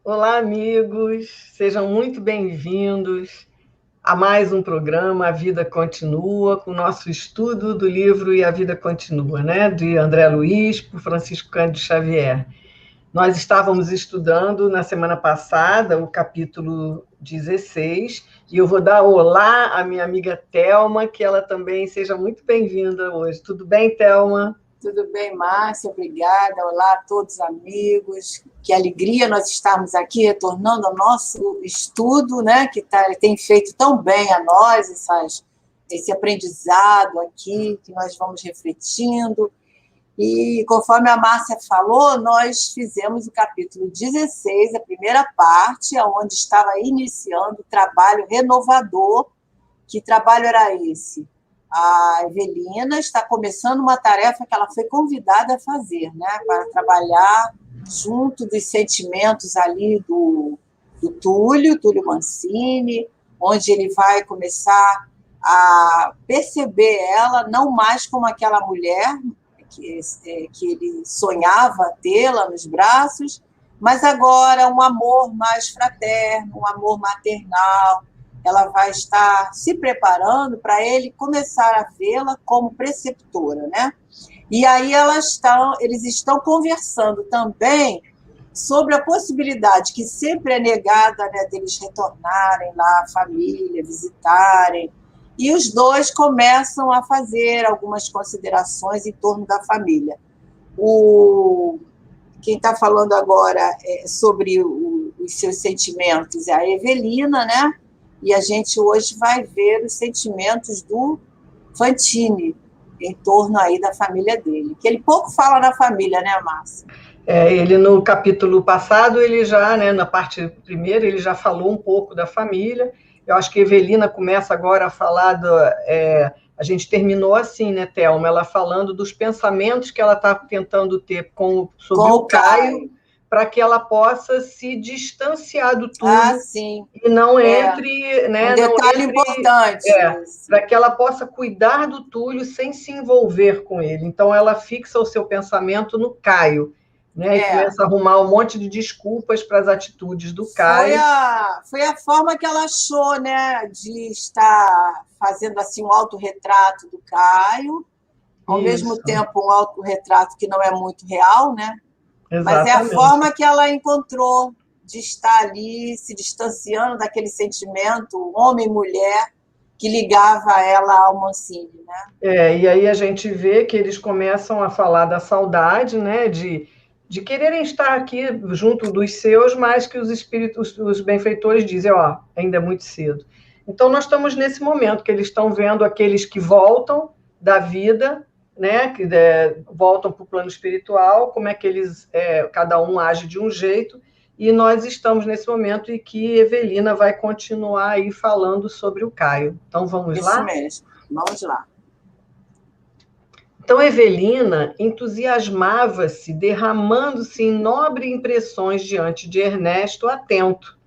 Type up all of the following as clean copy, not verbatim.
Olá, amigos, sejam muito bem-vindos a mais um programa A Vida Continua, com o nosso estudo do livro E a Vida Continua, né? De André Luiz, por Francisco Cândido Xavier. Nós estávamos estudando na semana passada o capítulo 16, e eu vou dar olá à minha amiga Thelma, que ela também seja muito bem-vinda hoje. Tudo bem, Thelma? Tudo bem, Márcia? Obrigada. Olá a todos os amigos. Que alegria nós estarmos aqui retornando ao nosso estudo, né? Tem feito tão bem a nós, esse aprendizado aqui, que nós vamos refletindo. E, conforme a Márcia falou, nós fizemos o capítulo 16, a primeira parte, onde estava iniciando o trabalho renovador. Que trabalho era esse? A Evelina está começando uma tarefa que ela foi convidada a fazer, né? Para trabalhar junto dos sentimentos ali do Túlio Mancini, onde ele vai começar a perceber ela não mais como aquela mulher que ele sonhava tê-la nos braços, mas agora um amor mais fraterno, um amor maternal. Ela vai estar se preparando para ele começar a vê-la como preceptora, né? E aí eles estão conversando também sobre a possibilidade que sempre é negada, né, deles retornarem lá à família, visitarem, e os dois começam a fazer algumas considerações em torno da família. Quem está falando agora sobre os seus sentimentos é a Evelina, né? E a gente hoje vai ver os sentimentos do Fantini em torno aí da família dele. Que ele pouco fala da família, né, Márcia? Ele no capítulo passado, ele já, né, na parte primeira, ele já falou um pouco da família. Eu acho que a Evelina começa agora a falar a gente terminou assim, né, Thelma? Ela falando dos pensamentos que ela está tentando ter sobre o Caio, para que ela possa se distanciar do Túlio e não entre... Né, um detalhe importante. Para que ela possa cuidar do Túlio sem se envolver com ele. Então, ela fixa o seu pensamento no Caio, né, e começa a arrumar um monte de desculpas para as atitudes do Caio. Foi a forma que ela achou, né, de estar fazendo assim um autorretrato do Caio, ao mesmo tempo um autorretrato que não é muito real, né? Exatamente. Mas é a forma que ela encontrou de estar ali se distanciando daquele sentimento homem e mulher que ligava ela ao Mancini, né? E aí a gente vê que eles começam a falar da saudade, né, de quererem estar aqui junto dos seus, mas que os espíritos, os benfeitores dizem, ainda é muito cedo. Então nós estamos nesse momento que eles estão vendo aqueles que voltam da vida, né, que voltam para o plano espiritual, como é que eles, cada um age de um jeito, e nós estamos nesse momento em que Evelina vai continuar aí falando sobre o Caio. Então vamos lá? Isso mesmo, vamos lá. Então, Evelina entusiasmava-se, derramando-se em nobres impressões diante de Ernesto atento.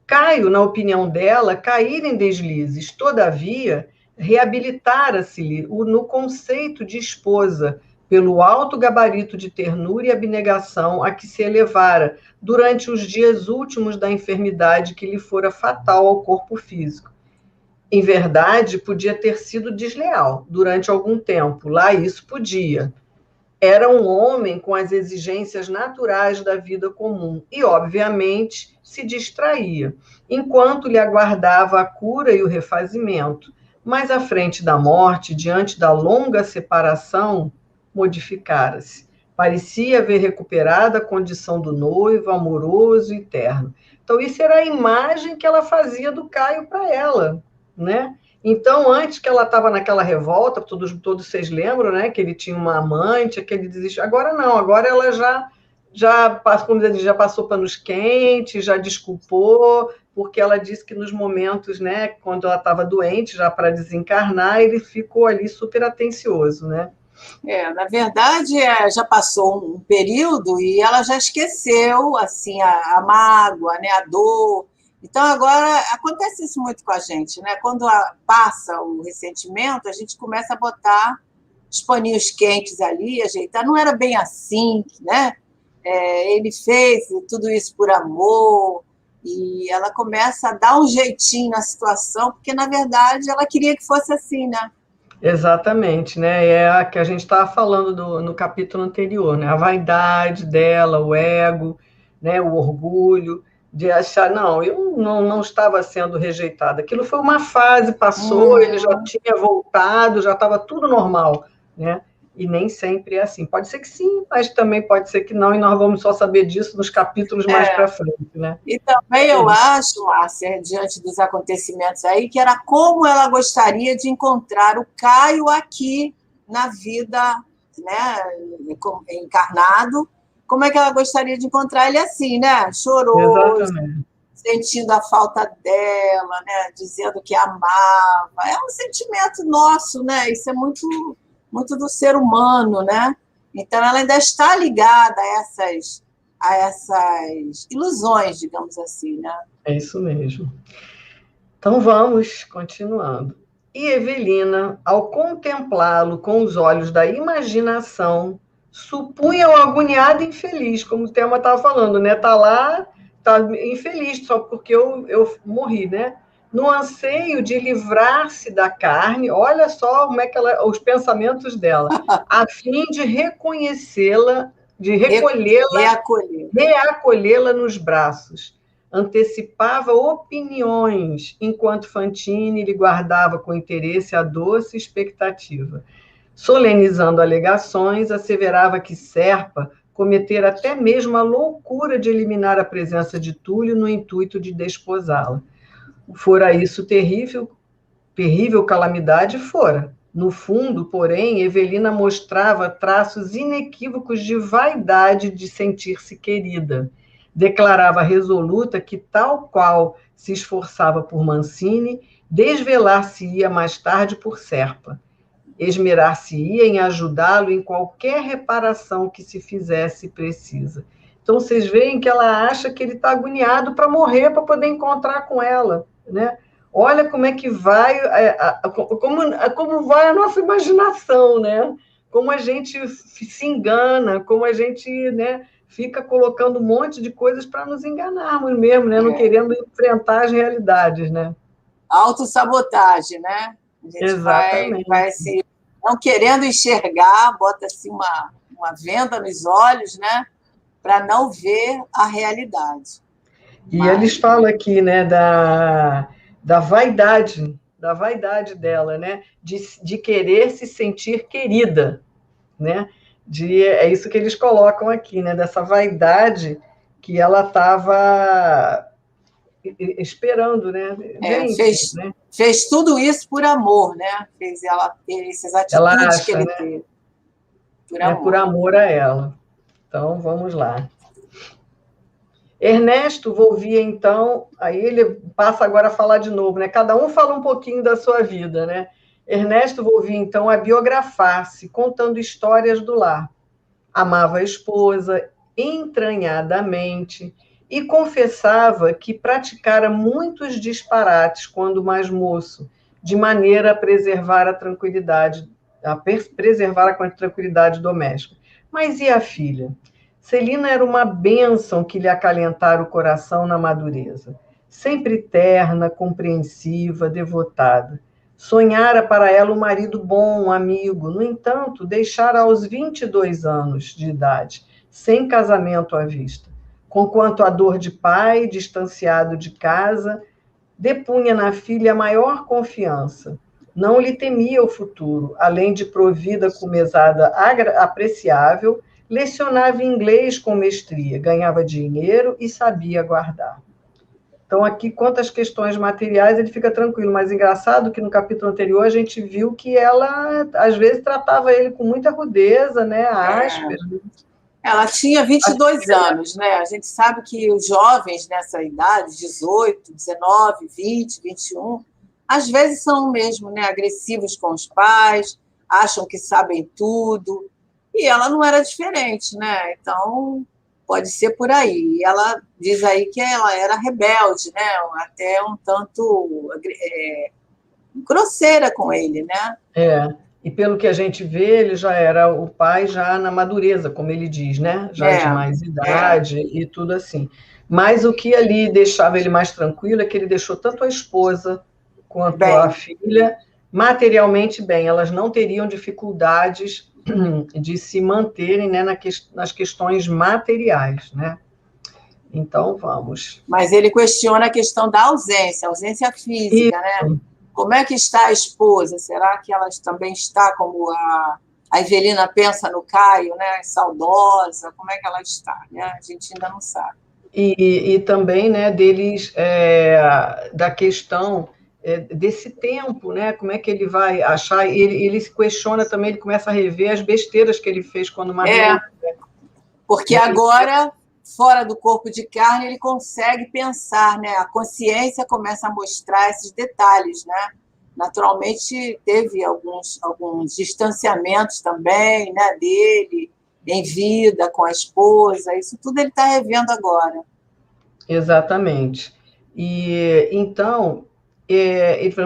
Caio, na opinião dela, caíra em deslizes, todavia, reabilitara-se-lhe no conceito de esposa, pelo alto gabarito de ternura e abnegação a que se elevara durante os dias últimos da enfermidade que lhe fora fatal ao corpo físico. Em verdade, podia ter sido desleal durante algum tempo, lá isso podia. Era um homem com as exigências naturais da vida comum e, obviamente, se distraía, enquanto lhe aguardava a cura e o refazimento. Mas à frente da morte, diante da longa separação, modificara-se. Parecia haver recuperado a condição do noivo, amoroso e terno. Então, isso era a imagem que ela fazia do Caio para ela, né? Então, antes que ela estava naquela revolta, todos vocês lembram, né? Que ele tinha uma amante, aquele desistiu. Agora não, agora ela já passou panos quentes, já desculpou, porque ela disse que nos momentos, né, quando ela estava doente, já para desencarnar, ele ficou ali super atencioso, né? Na verdade, já passou um período e ela já esqueceu assim a mágoa, né, a dor. Então, agora, acontece isso muito com a gente, né? Quando passa o ressentimento, a gente começa a botar os paninhos quentes ali, ajeitar. Não era bem assim, né? ele fez tudo isso por amor, e ela começa a dar um jeitinho na situação, porque, na verdade, ela queria que fosse assim, né? Exatamente, né? É a que a gente estava falando no capítulo anterior, né? A vaidade dela, o ego, né? O orgulho de achar, não, eu não estava sendo rejeitada. Aquilo foi uma fase, passou, ele já tinha voltado, já estava tudo normal, né? E nem sempre é assim. Pode ser que sim, mas também pode ser que não, e nós vamos só saber disso nos capítulos mais para frente, né? E também eu acho, Márcia, diante dos acontecimentos aí, que era como ela gostaria de encontrar o Caio aqui na vida, né, encarnado. Como é que ela gostaria de encontrar ele assim, né? Choroso, Exatamente. sentindo a falta dela, né? Dizendo que amava. É um sentimento nosso, né? Isso é muito, muito do ser humano, né? Então, ela ainda está ligada a essas ilusões, digamos assim, né? É isso mesmo. Então vamos continuando. E Evelina, ao contemplá-lo com os olhos da imaginação, supunha-o agoniado e infeliz, como o tema estava falando, né? Está lá, está infeliz só porque eu morri, né? No anseio de livrar-se da carne, olha só como é que os pensamentos dela, a fim de reconhecê-la, de recolhê-la, Reacolher. reacolhê-la nos braços. Antecipava opiniões, enquanto Fantine lhe guardava com interesse a doce expectativa. Solenizando alegações, asseverava que Serpa cometera até mesmo a loucura de eliminar a presença de Túlio no intuito de desposá-la. Fora isso terrível, terrível calamidade fora. No fundo, porém, Evelina mostrava traços inequívocos de vaidade de sentir-se querida. Declarava resoluta que, tal qual se esforçava por Mancini, desvelar-se-ia mais tarde por Serpa. Esmerar-se-ia em ajudá-lo em qualquer reparação que se fizesse precisa. Então, vocês veem que ela acha que ele está agoniado para morrer, para poder encontrar com ela, né? Olha como é que vai, como vai a nossa imaginação, né? Como a gente se engana, como a gente, né, fica colocando um monte de coisas para nos enganarmos mesmo, né? Não querendo enfrentar as realidades, né? Autossabotagem, né? A gente vai Exatamente. se não querendo enxergar, bota assim uma venda nos olhos, né? Para não ver a realidade. E eles falam aqui, né, da vaidade dela, né, de querer se sentir querida, né, é isso que eles colocam aqui, né, dessa vaidade que ela estava esperando, né, gente, né? Fez tudo isso por amor, né? Fez ela ter essas Ela atitudes que acha, ele né, teve por é por amor. amor a ela. Então, vamos lá. Ernesto volvia, então, aí ele passa agora a falar de novo, né? Cada um fala um pouquinho da sua vida, né? Ernesto volvia, então, a biografar-se, contando histórias do lar. Amava a esposa entranhadamente e confessava que praticara muitos disparates quando mais moço, de maneira a preservar a tranquilidade doméstica. Mas e a filha? Celina era uma bênção que lhe acalentara o coração na madureza. Sempre terna, compreensiva, devotada. Sonhara para ela um marido bom, um amigo. No entanto, deixara aos 22 anos de idade, sem casamento à vista. Conquanto a dor de pai, distanciado de casa, depunha na filha a maior confiança. Não lhe temia o futuro, além de provida com mesada apreciável, lecionava inglês com mestria, ganhava dinheiro e sabia guardar. Então, aqui, quanto às questões materiais, ele fica tranquilo, mas engraçado que no capítulo anterior a gente viu que ela, às vezes, tratava ele com muita rudeza, né, áspera. Ela tinha 22 anos, né? A gente sabe que os jovens nessa idade, 18, 19, 20, 21, às vezes são mesmo, né, agressivos com os pais, acham que sabem tudo, e ela não era diferente, né? Então, pode ser por aí. E ela diz aí que ela era rebelde, né? Até um tanto grosseira com ele, né? E pelo que a gente vê, ele já era o pai já na madureza, como ele diz, né? Já de mais idade e tudo assim. Mas o que ali deixava ele mais tranquilo é que ele deixou tanto a esposa quanto a filha materialmente bem. Elas não teriam dificuldades de se manterem, né, nas questões materiais, né? Então, vamos. Mas ele questiona a questão da ausência física, né? Como é que está a esposa? Será que ela também está como a Evelina pensa no Caio, né? Saudosa? Como é que ela está? Né? A gente ainda não sabe. E também, né, deles, da questão desse tempo, né? Como é que ele vai achar? Ele se questiona também, ele começa a rever as besteiras que ele fez quando maduro. Porque agora, fora do corpo de carne, ele consegue pensar, né? A consciência começa a mostrar esses detalhes, né? Naturalmente, teve alguns distanciamentos também, né, dele, em vida, com a esposa, isso tudo ele está revendo agora. Exatamente. E então,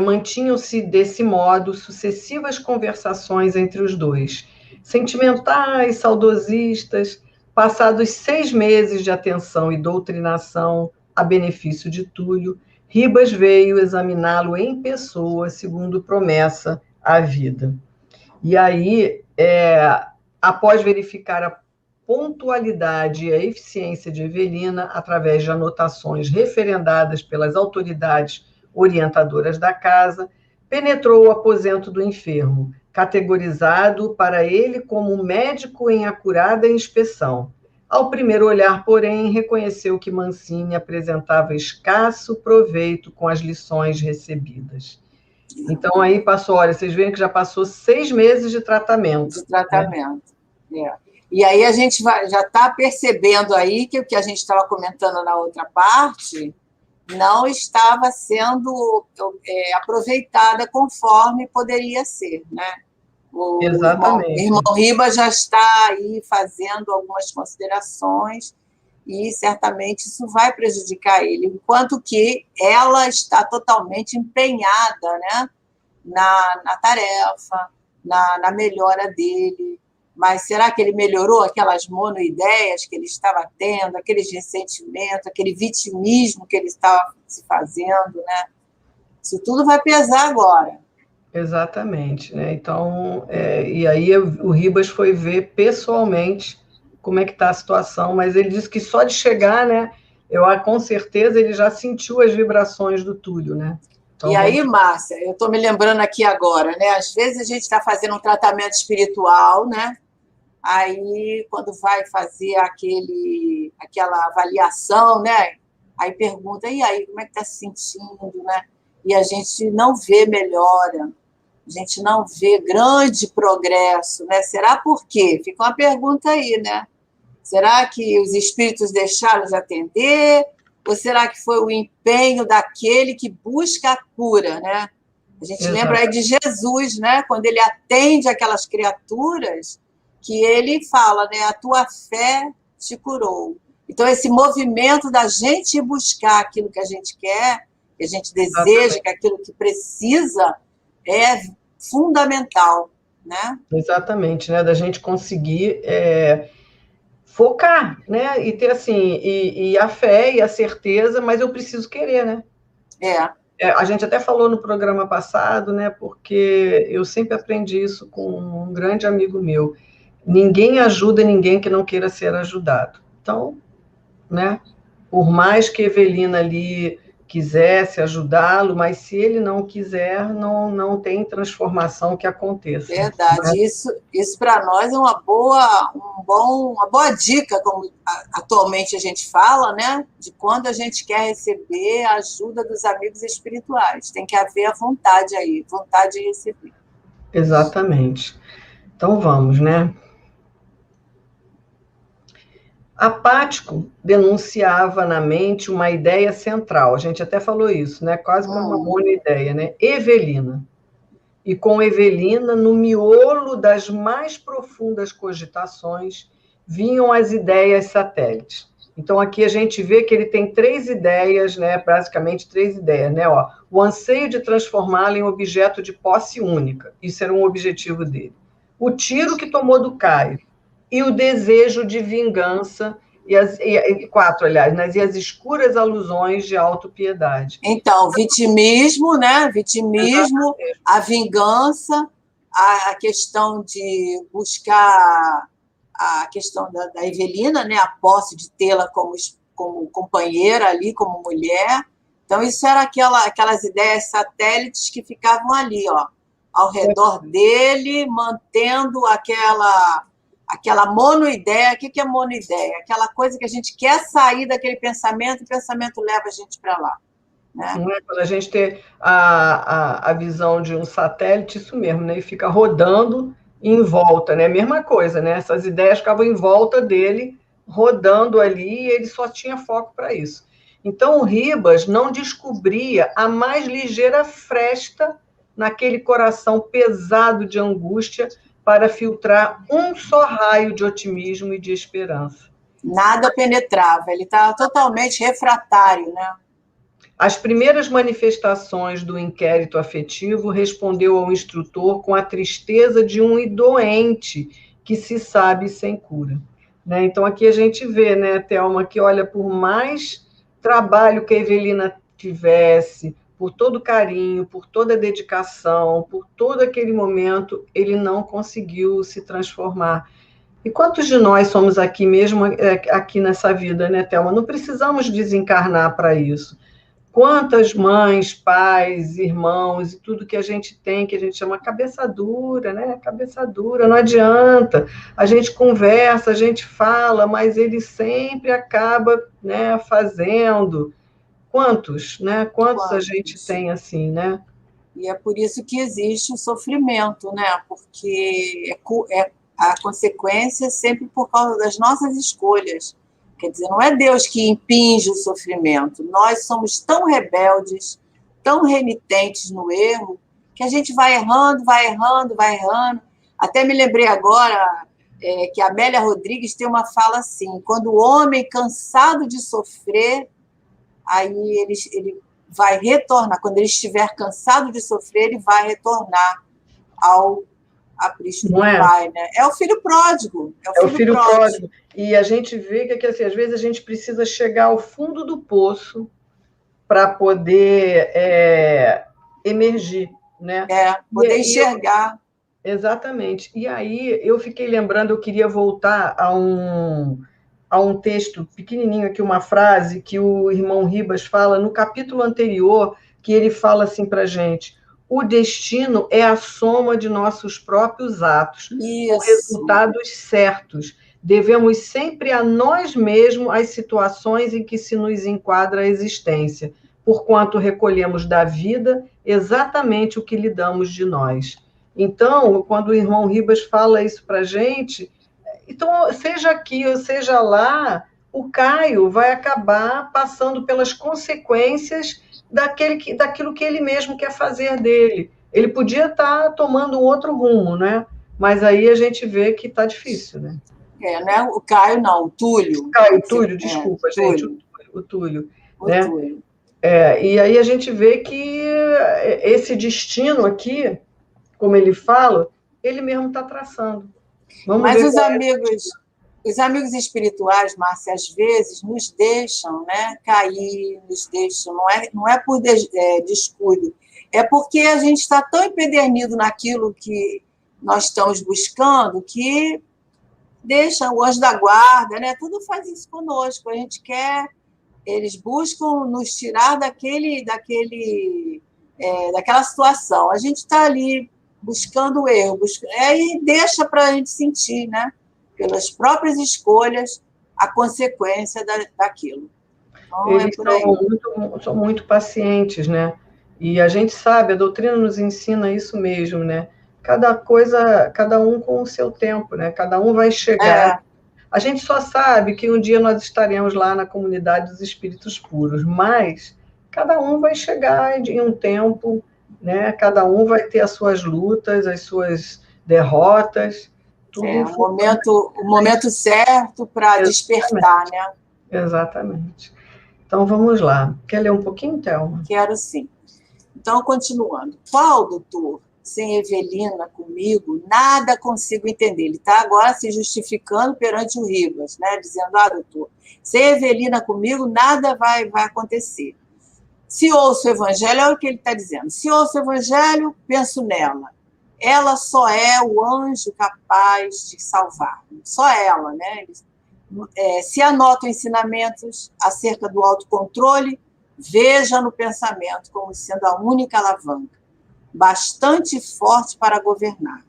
mantinham-se desse modo sucessivas conversações entre os dois, sentimentais, saudosistas, passados 6 meses de atenção e doutrinação a benefício de Túlio, Ribas veio examiná-lo em pessoa, segundo promessa à vida. E aí, após verificar a pontualidade e a eficiência de Evelina, através de anotações referendadas pelas autoridades orientadoras da casa, penetrou o aposento do enfermo, categorizado para ele como médico em acurada inspeção. Ao primeiro olhar, porém, reconheceu que Mancini apresentava escasso proveito com as lições recebidas. Então, aí passou, olha, vocês veem que já passou 6 meses de tratamento. De tratamento, né? E aí a gente já está percebendo aí que o que a gente estava comentando na outra parte não estava sendo aproveitada conforme poderia ser, né? Exatamente. O irmão Ribas já está aí fazendo algumas considerações e certamente isso vai prejudicar ele, enquanto que ela está totalmente empenhada, né, na tarefa, na melhora dele. Mas será que ele melhorou aquelas monoideias que ele estava tendo, aqueles ressentimentos, aquele vitimismo que ele estava se fazendo, né? Isso tudo vai pesar agora. Exatamente, né? Então, e aí o Ribas foi ver pessoalmente como é que está a situação, mas ele disse que só de chegar, né? Com certeza ele já sentiu as vibrações do Túlio, né? Então, e aí, Márcia, eu estou me lembrando aqui agora, né? Às vezes a gente está fazendo um tratamento espiritual, né? Aí, quando vai fazer aquela avaliação, né? Aí pergunta, e aí, como é que está se sentindo, né? E a gente não vê melhora, a gente não vê grande progresso, né? Será por quê? Fica uma pergunta aí, né? Será que os espíritos deixaram de atender? Ou será que foi o empenho daquele que busca a cura, né? A gente lembra aí de Jesus, né? Quando ele atende aquelas criaturas, que ele fala, né? A tua fé te curou. Então, esse movimento da gente buscar aquilo que a gente quer, que a gente deseja, que aquilo que precisa, é fundamental, né? Exatamente, né? Da gente conseguir focar, né? E ter assim, e a fé e a certeza, mas eu preciso querer, né? A gente até falou no programa passado, né? Porque eu sempre aprendi isso com um grande amigo meu. Ninguém ajuda ninguém que não queira ser ajudado. Então, né? Por mais que Evelina ali quisesse ajudá-lo, mas se ele não quiser, não tem transformação que aconteça. Verdade. Né? Isso para nós é uma boa dica, como atualmente a gente fala, né? De quando a gente quer receber a ajuda dos amigos espirituais. Tem que haver a vontade aí, vontade de receber. Exatamente. Então vamos, né? Apático denunciava na mente uma ideia central, a gente até falou isso, né? Quase como uma boa ideia, né? Evelina. E com Evelina, no miolo das mais profundas cogitações, vinham as ideias satélites. Então, aqui a gente vê que ele tem 3 ideias, né? Basicamente 3 ideias, né? Ó, o anseio de transformá-la em objeto de posse única, isso era um objetivo dele. O tiro que tomou do Caio, e o desejo de vingança, e 4, aliás, né? E as escuras alusões de autopiedade. Então, vitimismo, né? Vitimismo, a vingança, a questão de buscar a questão da Evelina, né? A posse de tê-la como companheira ali, como mulher. Então, isso era aquelas ideias satélites que ficavam ali, ó, ao redor dele, mantendo aquela monoideia. O que é monoideia? Aquela coisa que a gente quer sair daquele pensamento e o pensamento leva a gente para lá. Né? Não é? Quando a gente tem a visão de um satélite, isso mesmo, né? E fica rodando em volta, né? Mesma coisa, né? Essas ideias ficavam em volta dele, rodando ali, e ele só tinha foco para isso. Então, o Ribas não descobria a mais ligeira fresta naquele coração pesado de angústia para filtrar um só raio de otimismo e de esperança. Nada penetrava, ele estava totalmente refratário, né? As primeiras manifestações do inquérito afetivo respondeu ao instrutor com a tristeza de um doente que se sabe sem cura. Né? Então, aqui a gente vê, né, Thelma, que olha, por mais trabalho que a Evelina tivesse, por todo o carinho, por toda a dedicação, por todo aquele momento, ele não conseguiu se transformar. E quantos de nós somos aqui mesmo, aqui nessa vida, né, Thelma? Não precisamos desencarnar para isso. Quantas mães, pais, irmãos e tudo que a gente tem, que a gente chama cabeça dura, né? Cabeça dura, não adianta. A gente conversa, a gente fala, mas ele sempre acaba, né, fazendo. Quantos, né? Quantos a gente tem assim, né? E é por isso que existe o sofrimento, né? Porque a consequência sempre por causa das nossas escolhas. Quer dizer, não é Deus que impinge o sofrimento. Nós somos tão rebeldes, tão renitentes no erro, que a gente vai errando, vai errando, vai errando. Até me lembrei agora que a Amélia Rodrigues tem uma fala assim: quando o homem cansado de sofrer, aí ele vai retornar. Quando ele estiver cansado de sofrer, ele vai retornar ao aprisco do pai, né? É o filho pródigo. É o filho pródigo. E a gente vê que assim, às vezes a gente precisa chegar ao fundo do poço para poder emergir, né? Poder enxergar. Exatamente. E aí eu fiquei lembrando, eu queria voltar a um texto pequenininho aqui, uma frase que o irmão Ribas fala no capítulo anterior, que ele fala assim para a gente: o destino é a soma de nossos próprios atos, com resultados certos. Devemos sempre a nós mesmos as situações em que se nos enquadra a existência, porquanto recolhemos da vida exatamente o que lhe damos de nós. Então, quando o irmão Ribas fala isso para a gente, então, seja aqui ou seja lá, o Caio vai acabar passando pelas consequências daquilo que ele mesmo quer fazer dele. Ele podia estar tomando um outro rumo, né? Mas aí a gente vê que está difícil, né? Né? O Caio não, o Túlio. Túlio, desculpa, gente, o Túlio. Né? Túlio. E aí a gente vê que esse destino aqui, como ele fala, ele mesmo está traçando. Mas os amigos espirituais, Márcia, às vezes nos deixam, né, cair, nos deixam, não é por descuido, é porque a gente está tão empedernido naquilo que nós estamos buscando que deixa o anjo da guarda, né, tudo faz isso conosco, a gente quer, eles buscam nos tirar daquela situação, a gente está ali buscando o erro, e deixa para a gente sentir, né, pelas próprias escolhas, a consequência daquilo. Então, eles são muito pacientes, né? E a gente sabe, a doutrina nos ensina isso mesmo, né? Cada um com o seu tempo, né? Cada um vai chegar. A gente só sabe que um dia nós estaremos lá na comunidade dos espíritos puros, mas cada um vai chegar em um tempo, né? Cada um vai ter as suas lutas, as suas derrotas. Tudo o momento certo para despertar, né? Exatamente. Então, vamos lá. Quer ler um pouquinho, Thelma? Quero sim. Então, continuando. Qual, doutor? Sem Evelina comigo, nada consigo entender. Ele está agora se justificando perante o Ribas, né? Dizendo, doutor, sem Evelina comigo, nada vai acontecer. Se ouço o Evangelho, é o que ele está dizendo. Se ouço o Evangelho, penso nela. Ela só é o anjo capaz de salvar. Só ela, né? Se anoto ensinamentos acerca do autocontrole, veja no pensamento como sendo a única alavanca, bastante forte para governar.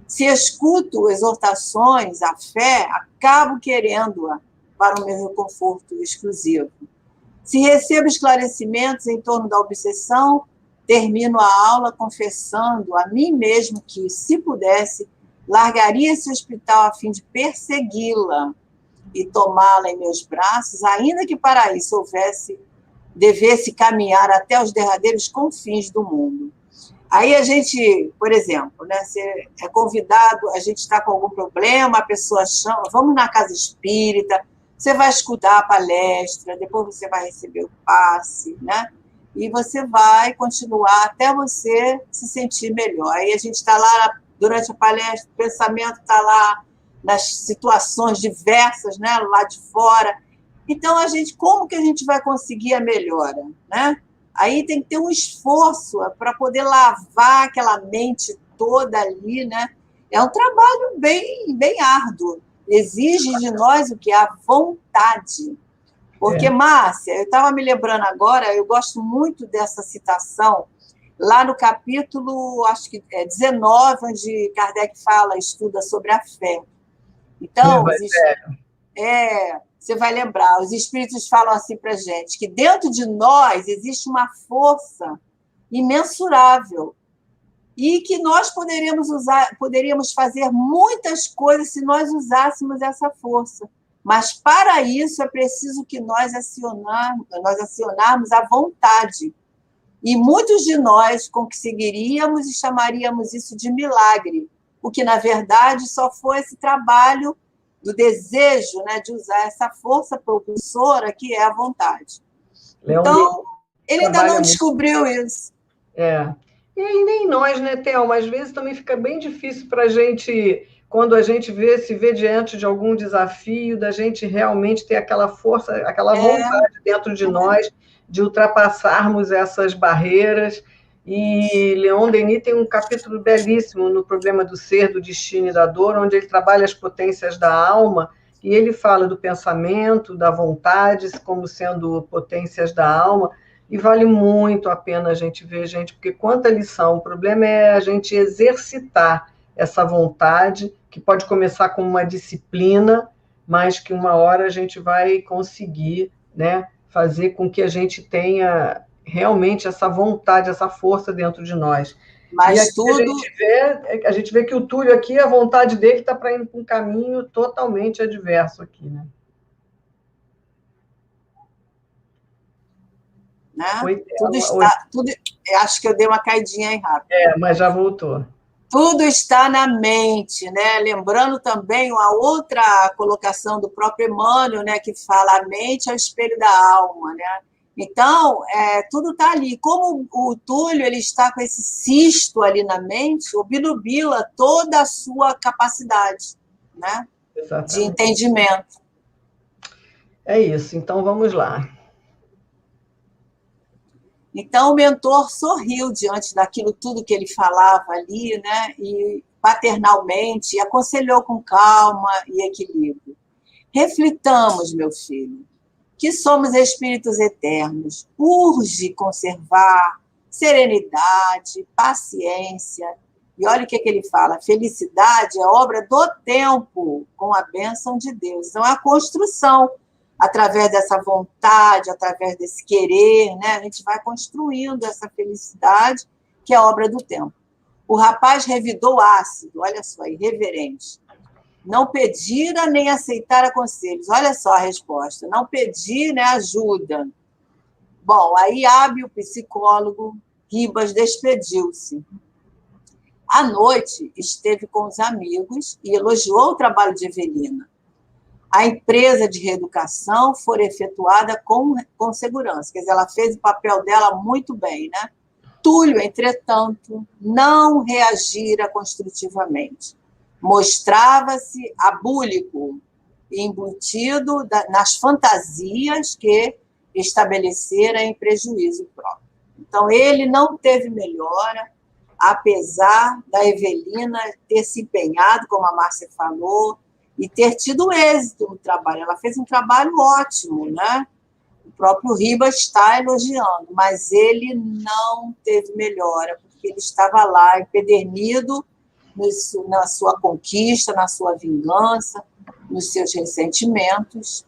Se escuto exortações à fé, acabo querendo-a para o meu reconforto exclusivo. Se recebo esclarecimentos em torno da obsessão, termino a aula confessando a mim mesmo que, se pudesse, largaria esse hospital a fim de persegui-la e tomá-la em meus braços, ainda que para isso devesse caminhar até os derradeiros confins do mundo. Aí a gente, por exemplo, né, você é convidado, a gente está com algum problema, a pessoa chama, vamos na casa espírita, você vai escutar a palestra, depois você vai receber o passe, né? E você vai continuar até você se sentir melhor. Aí a gente está lá durante a palestra, o pensamento está lá nas situações diversas, né, lá de fora. Então, como que a gente vai conseguir a melhora, né? Aí tem que ter um esforço para poder lavar aquela mente toda ali, né? É um trabalho bem árduo. Exige de nós o que? A vontade. Porque, Márcia, eu estava me lembrando agora, eu gosto muito dessa citação, lá no capítulo, acho que é 19, onde Kardec estuda sobre a fé. Então, você vai lembrar, os espíritos falam assim para a gente, que dentro de nós existe uma força imensurável e que nós poderíamos fazer muitas coisas se nós usássemos essa força. Mas, para isso, é preciso que nós acionarmos a vontade. E muitos de nós conseguiríamos e chamaríamos isso de milagre, o que, na verdade, só foi esse trabalho do desejo, né, de usar essa força propulsora que é a vontade. Então, ele ainda não descobriu isso. E nem nós, né, Thelma? Às vezes também fica bem difícil para a gente, quando a gente se vê diante de algum desafio, da gente realmente ter aquela força, aquela vontade dentro de nós de ultrapassarmos essas barreiras. E Leon Denis tem um capítulo belíssimo no Problema do Ser, do Destino e da Dor, onde ele trabalha as potências da alma, e ele fala do pensamento, da vontade, como sendo potências da alma, e vale muito a pena a gente ver, gente, porque quanta lição. O problema é a gente exercitar essa vontade, que pode começar como uma disciplina, mas que uma hora a gente vai conseguir, né, fazer com que a gente tenha realmente essa vontade, essa força dentro de nós. Mas e tudo... a gente vê que o Túlio aqui, a vontade dele está para ir para um caminho totalmente adverso aqui, né? Acho que eu dei uma caidinha aí rápido. Mas já voltou. Tudo está na mente, né? Lembrando também uma outra colocação do próprio Emmanuel, né, que fala a mente é o espelho da alma, né? Então, tudo está ali. Como o Túlio ele está com esse cisto ali na mente, obnubila toda a sua capacidade, né, de entendimento. É isso. Então, vamos lá. Então, o mentor sorriu diante daquilo tudo que ele falava ali, né? E paternalmente, e aconselhou com calma e equilíbrio. Reflitamos, meu filho, que somos espíritos eternos. Urge conservar serenidade, paciência. E olha o que ele fala, felicidade é obra do tempo, com a bênção de Deus. Então, a construção, através dessa vontade, através desse querer, né, a gente vai construindo essa felicidade, que é obra do tempo. O rapaz revidou ácido, olha só, irreverente. Não pedira nem aceitara conselhos. Olha só a resposta. Não pedir, né, ajuda. Bom, aí hábil psicólogo, Ribas despediu-se. À noite, esteve com os amigos e elogiou o trabalho de Evelina. a empresa de reeducação for efetuada com segurança. Quer dizer, ela fez o papel dela muito bem, né? Túlio, entretanto, não reagira construtivamente. Mostrava-se abúlico e embutido nas fantasias que estabelecera em prejuízo próprio. Então, ele não teve melhora, apesar da Evelina ter se empenhado, como a Márcia falou, e ter tido êxito no trabalho. Ela fez um trabalho ótimo, né? O próprio Ribas está elogiando, mas ele não teve melhora, porque ele estava lá, empedernido na sua conquista, na sua vingança, nos seus ressentimentos.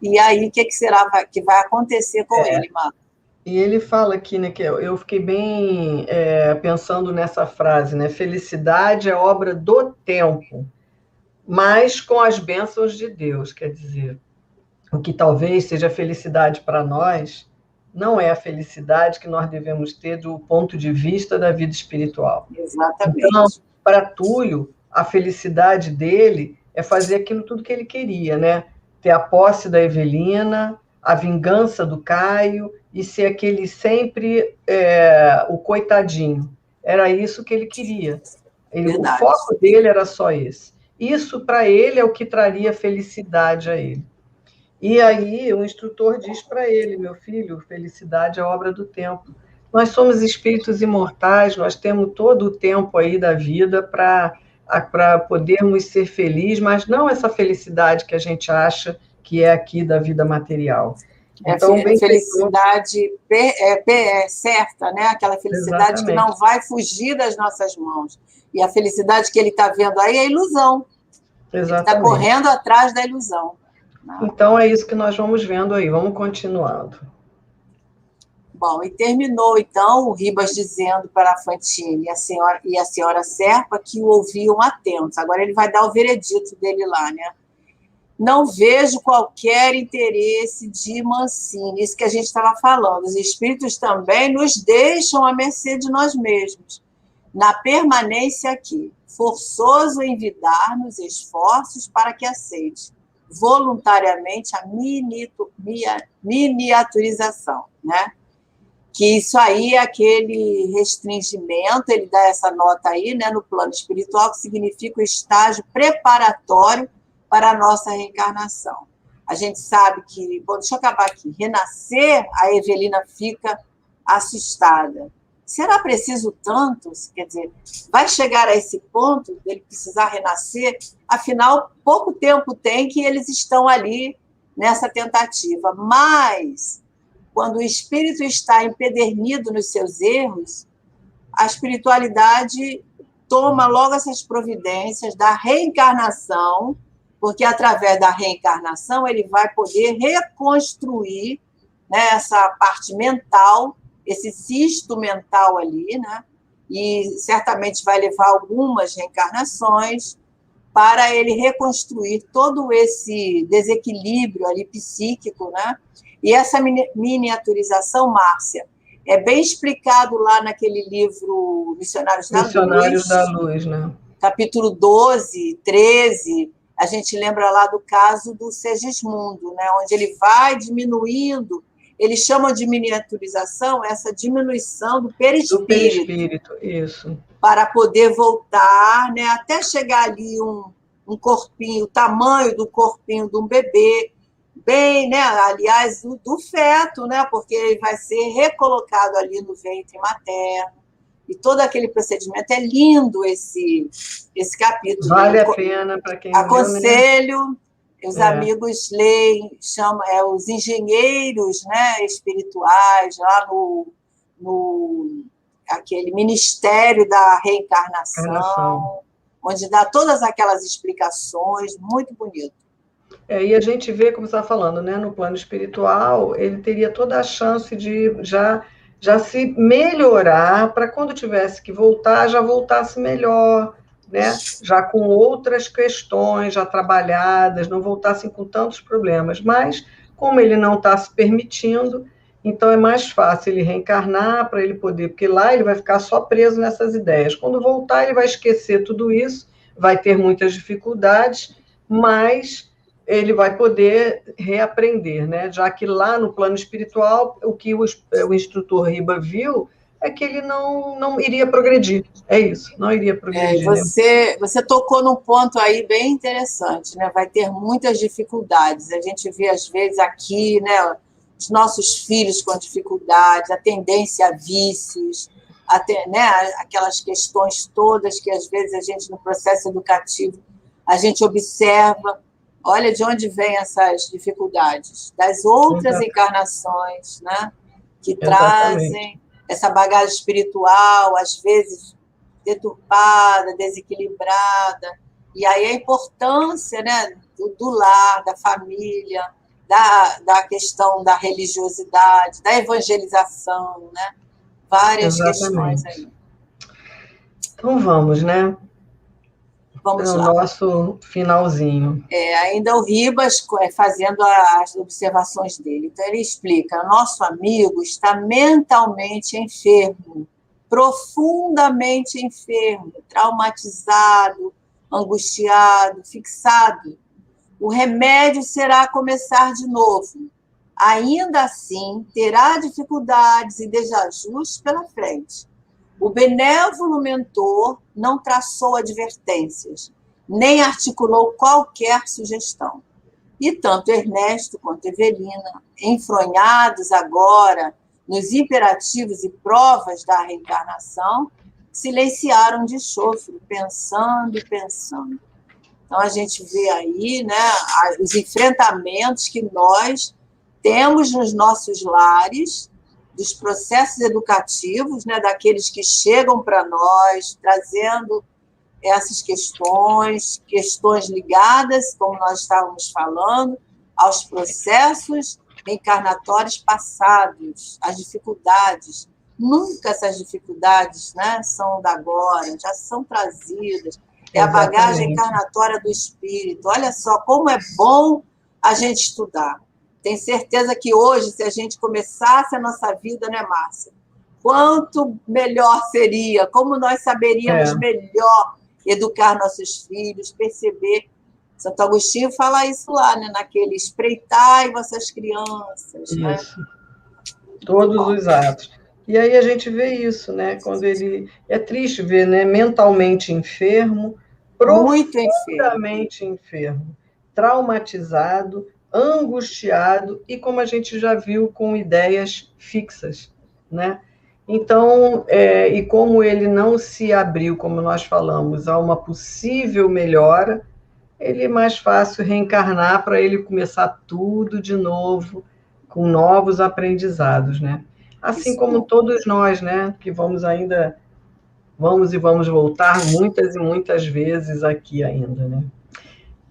E aí, o que será que vai acontecer com ele, Marcos? E ele fala aqui, né, que eu fiquei bem pensando nessa frase, né? Felicidade é obra do tempo, mas com as bênçãos de Deus. Quer dizer, o que talvez seja felicidade para nós, não é a felicidade que nós devemos ter do ponto de vista da vida espiritual. Exatamente. Então, para Túlio, a felicidade dele é fazer aquilo tudo que ele queria, né? Ter a posse da Evelina, a vingança do Caio e ser aquele sempre o coitadinho. Era isso que ele queria. O foco dele era só esse. Isso, para ele, é o que traria felicidade a ele. E aí o instrutor diz para ele: meu filho, felicidade é obra do tempo. Nós somos espíritos imortais, nós temos todo o tempo aí da vida para podermos ser felizes, mas não essa felicidade que a gente acha que é aqui da vida material. Então, a felicidade certa, né? Aquela felicidade que não vai fugir das nossas mãos. E a felicidade que ele está vendo aí é ilusão. Ele está correndo atrás da ilusão. Então, é isso que nós vamos vendo aí. Vamos continuando. Bom, e terminou, então, o Ribas dizendo para a Fantine e a senhora Serpa que o ouviam atentos. Agora ele vai dar o veredito dele lá, né? Não vejo qualquer interesse de Mancini. Isso que a gente estava falando. Os espíritos também nos deixam à mercê de nós mesmos. Na permanência aqui, forçoso envidar-nos esforços para que aceite voluntariamente a miniaturização, né? Que isso aí é aquele restringimento, ele dá essa nota aí, né, no plano espiritual, que significa o estágio preparatório para a nossa reencarnação. A gente sabe que, bom, deixa eu acabar aqui, renascer, a Evelina fica assustada. Será preciso tanto? Quer dizer, vai chegar a esse ponto dele precisar renascer? Afinal, pouco tempo tem que eles estão ali nessa tentativa. Mas, quando o espírito está empedernido nos seus erros, a espiritualidade toma logo essas providências da reencarnação, porque através da reencarnação ele vai poder reconstruir, né, essa parte mental, esse cisto mental ali, né? E certamente vai levar algumas reencarnações para ele reconstruir todo esse desequilíbrio ali psíquico, né? E essa miniaturização, Márcia, é bem explicado lá naquele livro Missionários da Luz, né? Capítulo 12, 13, a gente lembra lá do caso do Segismundo, né? Onde ele vai diminuindo. Eles chamam de miniaturização essa diminuição do perispírito. Do perispírito, isso. Para poder voltar, né, até chegar ali um corpinho, o tamanho do corpinho de um bebê, bem, né, aliás, do feto, né, porque ele vai ser recolocado ali no ventre materno. E todo aquele procedimento, é lindo esse capítulo. Vale a pena para quem aconselho, leu, né? Os amigos leem, chamam os engenheiros, né, espirituais, lá no aquele Ministério da Reencarnação, onde dá todas aquelas explicações, muito bonito. E a gente vê, como você está falando, né, no plano espiritual, ele teria toda a chance de já se melhorar para quando tivesse que voltar, já voltasse melhor, né? Já com outras questões já trabalhadas, não voltassem com tantos problemas. Mas, como ele não está se permitindo, então é mais fácil ele reencarnar para ele poder, porque lá ele vai ficar só preso nessas ideias. Quando voltar, ele vai esquecer tudo isso, vai ter muitas dificuldades, mas ele vai poder reaprender, né? Já que lá no plano espiritual, o que o instrutor Riba viu é que ele não iria progredir. É isso, não iria progredir, né? Você tocou num ponto aí bem interessante, né? Vai ter muitas dificuldades. A gente vê, às vezes, aqui, né, os nossos filhos com dificuldades, a tendência a vícios, né, aquelas questões todas que, às vezes, a gente, no processo educativo, a gente observa. Olha de onde vêm essas dificuldades. Das outras encarnações, né, que trazem essa bagagem espiritual, às vezes deturpada, desequilibrada. E aí a importância, né, do lar, da família, da questão da religiosidade, da evangelização, né? Várias questões aí. Então vamos, né? Vamos lá. O nosso finalzinho. Ainda o Ribas fazendo as observações dele. Então, ele explica: nosso amigo está mentalmente enfermo, profundamente enfermo, traumatizado, angustiado, fixado. O remédio será começar de novo. Ainda assim, terá dificuldades e desajustes pela frente. O benévolo mentor não traçou advertências, nem articulou qualquer sugestão. E tanto Ernesto quanto Evelina, enfronhados agora nos imperativos e provas da reencarnação, silenciaram de chofre, pensando e pensando. Então, a gente vê aí, né, os enfrentamentos que nós temos nos nossos lares, dos processos educativos, né, daqueles que chegam para nós, trazendo essas questões ligadas, como nós estávamos falando, aos processos encarnatórios passados, às dificuldades. Nunca essas dificuldades, né, são da agora, já são trazidas. É a bagagem encarnatória do espírito. Olha só como é bom a gente estudar. Tenho certeza que hoje, se a gente começasse a nossa vida, né, Márcia? Quanto melhor seria, como nós saberíamos melhor educar nossos filhos, perceber. Santo Agostinho fala isso lá, né, naquele espreitai vossas crianças. Isso. Né? Todos os atos. E aí a gente vê isso, né? Quando ele... É triste ver, né? Mentalmente enfermo, profundamente enfermo, traumatizado, angustiado e, como a gente já viu, com ideias fixas, né? Então, e como ele não se abriu, como nós falamos, a uma possível melhora, ele é mais fácil reencarnar para ele começar tudo de novo, com novos aprendizados, né? Assim como todos nós, né? Que vamos voltar muitas e muitas vezes aqui ainda, né?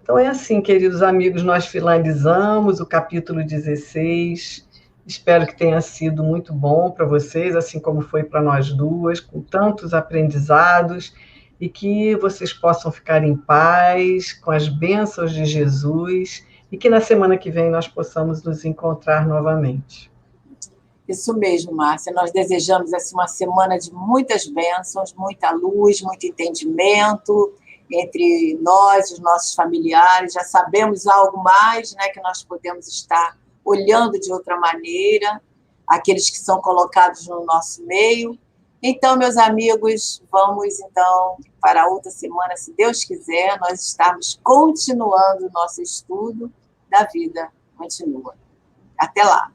Então é assim, queridos amigos, nós finalizamos o capítulo 16. Espero que tenha sido muito bom para vocês, assim como foi para nós duas, com tantos aprendizados, e que vocês possam ficar em paz, com as bênçãos de Jesus, e que na semana que vem nós possamos nos encontrar novamente. Isso mesmo, Márcia. Nós desejamos assim, uma semana de muitas bênçãos, muita luz, muito entendimento entre nós, os nossos familiares. Já sabemos algo mais, né, que nós podemos estar olhando de outra maneira, aqueles que são colocados no nosso meio. Então, meus amigos, vamos então para outra semana, se Deus quiser, nós estamos continuando o nosso estudo da vida continua. Até lá!